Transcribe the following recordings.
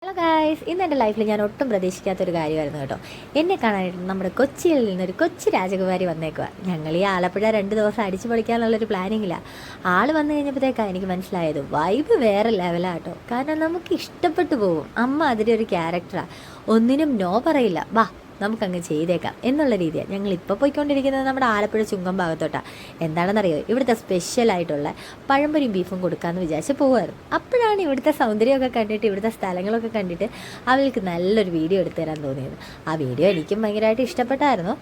Hello guys, ഇന്ന് എൻ്റെ ലൈഫിൽ ഞാൻ ഒട്ടും പ്രതീക്ഷിക്കാത്തൊരു കാര്യമായിരുന്നു കേട്ടോ. എന്നെ കാണാനായിട്ട് നമ്മുടെ കൊച്ചിയിൽ നിന്നൊരു കൊച്ചു രാജകുമാരി വന്നേക്കുക. ഞങ്ങൾ ഈ ആലപ്പുഴ 2 ദിവസം അടിച്ചു പൊളിക്കാനുള്ളൊരു പ്ലാനിങ്ങില്ല. ആൾ വന്നു കഴിഞ്ഞപ്പോഴത്തേക്കാണ് എനിക്ക് മനസ്സിലായത് വൈബ് വേറെ ലെവലാട്ടോ. കാരണം നമുക്ക് ഇഷ്ടപ്പെട്ടു പോകും. അമ്മ അതിൻ്റെ ഒരു ക്യാരക്ടറാണ്. ഒന്നിനും നോ പറയില്ല. വാ നമുക്കങ്ങ് ചെയ്തേക്കാം എന്നുള്ള രീതിയാണ് ഞങ്ങൾ ഇപ്പോൾ പോയിക്കൊണ്ടിരിക്കുന്നത്. നമ്മുടെ ആലപ്പുഴ ചുങ്കം ഭാഗത്തോട്ടാണ്. എന്താണെന്നറിയോ, ഇവിടുത്തെ സ്പെഷ്യലായിട്ടുള്ള പഴംപൊരിയും ബീഫും കൊടുക്കാമെന്ന് വിചാരിച്ച് പോകുമായിരുന്നു. അപ്പോഴാണ് ഇവിടുത്തെ സൗന്ദര്യമൊക്കെ കണ്ടിട്ട്, ഇവിടുത്തെ സ്ഥലങ്ങളൊക്കെ കണ്ടിട്ട് അവൾക്ക് നല്ലൊരു വീഡിയോ എടുത്തു തരാൻ തോന്നിയത്. ആ വീഡിയോ എനിക്കും ഭയങ്കരമായിട്ട് ഇഷ്ടപ്പെട്ടായിരുന്നു.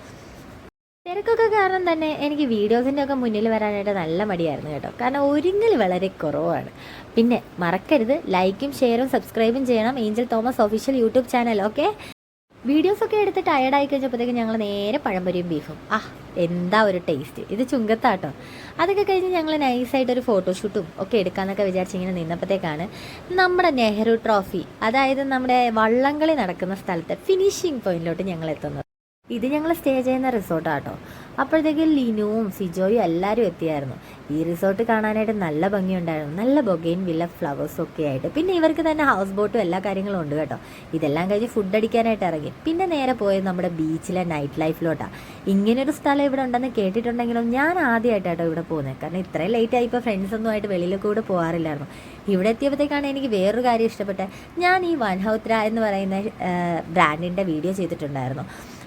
തിരക്കൊക്കെ കാരണം തന്നെ എനിക്ക് വീഡിയോസിൻ്റെ ഒക്കെ മുന്നിൽ വരാനായിട്ട് നല്ല മടിയായിരുന്നു കേട്ടോ. കാരണം ഒരുങ്ങൽ വളരെ കുറവാണ്. പിന്നെ മറക്കരുത്, ലൈക്കും ഷെയറും സബ്സ്ക്രൈബും ചെയ്യണം. Angel Thomas official YouTube channel. Okay, വീഡിയോസൊക്കെ എടുത്ത് ടയർഡായി കഴിഞ്ഞപ്പോഴത്തേക്കും ഞങ്ങൾ നേരെ പഴംപൊരിയും ബീഫും. എന്താ ഒരു ടേസ്റ്റ്! ഇത് ചുങ്കത്താട്ടോ. അതൊക്കെ കഴിഞ്ഞ് ഞങ്ങൾ നൈസായിട്ടൊരു ഫോട്ടോഷൂട്ടും ഒക്കെ എടുക്കാമെന്നൊക്കെ വിചാരിച്ചിങ്ങനെ നിന്നപ്പോഴത്തേക്കാണ് നമ്മുടെ നെഹ്റു ട്രോഫി, അതായത് നമ്മുടെ വള്ളംകളി നടക്കുന്ന സ്ഥലത്തെ ഫിനിഷിംഗ് പോയിന്റിലോട്ട് ഞങ്ങൾ എത്തുന്നത്. ഇത് ഞങ്ങൾ സ്റ്റേ ചെയ്യുന്ന റിസോർട്ടാട്ടോ. അപ്പോഴത്തേക്കും ലിനുവും സിജോയും എല്ലാവരും എത്തിയായിരുന്നു. ഈ റിസോർട്ട് കാണാനായിട്ട് നല്ല ഭംഗിയുണ്ടായിരുന്നു. നല്ല ബൊഗെയിൻ വില്ല ഫ്ലവേഴ്സും ഒക്കെ ആയിട്ട്. പിന്നെ ഇവർക്ക് തന്നെ ഹൗസ് ബോട്ടും എല്ലാ കാര്യങ്ങളും ഉണ്ട് കേട്ടോ. ഇതെല്ലാം കഴിഞ്ഞ് ഫുഡ് അടിക്കാനായിട്ട് ഇറങ്ങി. പിന്നെ നേരെ പോയത് നമ്മുടെ ബീച്ചിലെ നൈറ്റ് ലൈഫിലോട്ടാണ്. ഇങ്ങനൊരു സ്ഥലം ഇവിടെ ഉണ്ടെന്ന് കേട്ടിട്ടുണ്ടെങ്കിലും ഞാൻ ആദ്യമായിട്ടാട്ടോ ഇവിടെ പോകുന്നത്. കാരണം ഇത്രയും ലേറ്റ് ആയിപ്പോൾ ഫ്രണ്ട്സൊന്നുമായിട്ട് വെളിയിലൊക്കെ കൂടെ പോകാറില്ലായിരുന്നു. ഇവിടെ എത്തിയപ്പോഴത്തേക്കാണ് എനിക്ക് വേറൊരു കാര്യം ഇഷ്ടപ്പെട്ടത്. ഞാൻ ഈ വൻഹൗത്ര എന്ന് പറയുന്ന ബ്രാൻഡിൻ്റെ വീഡിയോ ചെയ്തിട്ടുണ്ടായിരുന്നു.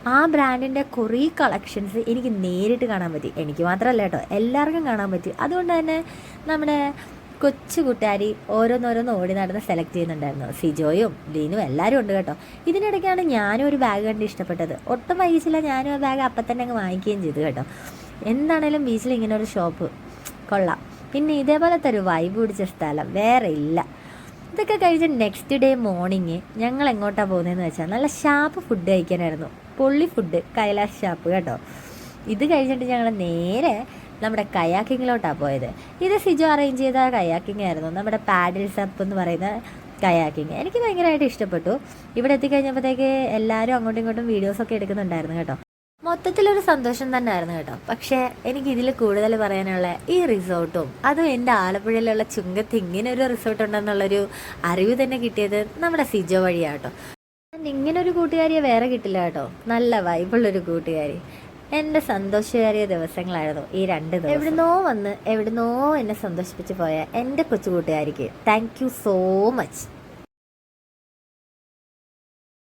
ആ ബ്രാൻഡിൻ്റെ കുറേ കളക്ഷൻസ് എനിക്ക് നേരിട്ട് കാണാൻ പറ്റി. എനിക്ക് മാത്രമല്ല കേട്ടോ, എല്ലാവർക്കും കാണാൻ പറ്റി. അതുകൊണ്ട് തന്നെ നമ്മുടെ കൊച്ചു കൂട്ടുകാരി ഓരോന്നോരോന്ന് ഓടി നടന്ന് സെലക്ട് ചെയ്യുന്നുണ്ടായിരുന്നു. സിജോയും ലീനും എല്ലാവരും ഉണ്ട് കേട്ടോ. ഇതിനിടയ്ക്കാണ് ഞാനും ഒരു ബാഗ് കണ്ട് ഇഷ്ടപ്പെട്ടത്. ഒട്ടും വൈകിച്ചില്ല, ഞാനും ആ ബാഗ് അപ്പം തന്നെ അങ്ങ് വാങ്ങിക്കുകയും ചെയ്തു കേട്ടോ. എന്താണേലും ബീച്ചിൽ ഇങ്ങനെ ഒരു ഷോപ്പ് കൊള്ളാം. പിന്നെ ഇതേപോലത്തെ ഒരു വൈബ് പിടിച്ച സ്ഥലം വേറെ ഇല്ല. ഇതൊക്കെ കഴിഞ്ഞ് നെക്സ്റ്റ് ഡേ മോർണിംഗ് ഞങ്ങൾ എങ്ങോട്ടാണ് പോകുന്നതെന്ന് വെച്ചാൽ നല്ല ഷാപ്പ് ഫുഡ് കഴിക്കാനായിരുന്നു. പൊള്ളി ഫുഡ്, കൈലാഷ് ഷാപ്പ് കേട്ടോ. ഇത് കഴിഞ്ഞിട്ട് ഞങ്ങൾ നേരെ നമ്മുടെ കയാക്കിങ്ങിലോട്ടാണ് പോയത്. ഇത് സിജോ അറേഞ്ച് ചെയ്ത കയാക്കിംഗ് ആയിരുന്നു. നമ്മുടെ പാഡിൽസ് അപ്പ് എന്ന് പറയുന്ന കയാക്കിങ് എനിക്ക് ഭയങ്കരമായിട്ട് ഇഷ്ടപ്പെട്ടു. ഇവിടെ എത്തിക്കഴിഞ്ഞപ്പോഴത്തേക്ക് എല്ലാവരും അങ്ങോട്ടും ഇങ്ങോട്ടും വീഡിയോസൊക്കെ എടുക്കുന്നുണ്ടായിരുന്നു കേട്ടോ. മൊത്തത്തിലൊരു സന്തോഷം തന്നെ ആയിരുന്നു കേട്ടോ. പക്ഷേ എനിക്ക് ഇതിൽ കൂടുതൽ പറയാനുള്ള ഈ റിസോർട്ടും അതും എൻ്റെ ആലപ്പുഴയിലുള്ള ചുങ്കത്ത് ഇങ്ങനെ ഒരു റിസോർട്ട് ഉണ്ടെന്നുള്ളൊരു അറിവ് തന്നെ കിട്ടിയത് നമ്മുടെ സിജോ വഴിയാട്ടോ. ഇങ്ങനൊരു കൂട്ടുകാരിയെ വേറെ കിട്ടില്ല കേട്ടോ. നല്ല വൈബുള്ളൊരു കൂട്ടുകാരി. എൻ്റെ സന്തോഷകരമായ ദിവസങ്ങളായിരുന്നു ഈ 2 ദിവസം. എവിടുന്നോ വന്ന് എവിടുന്നോ എന്നെ സന്തോഷിപ്പിച്ച് പോയ എൻ്റെ കൊച്ചു കൂട്ടുകാരിക്ക് താങ്ക് യു സോ മച്ച്.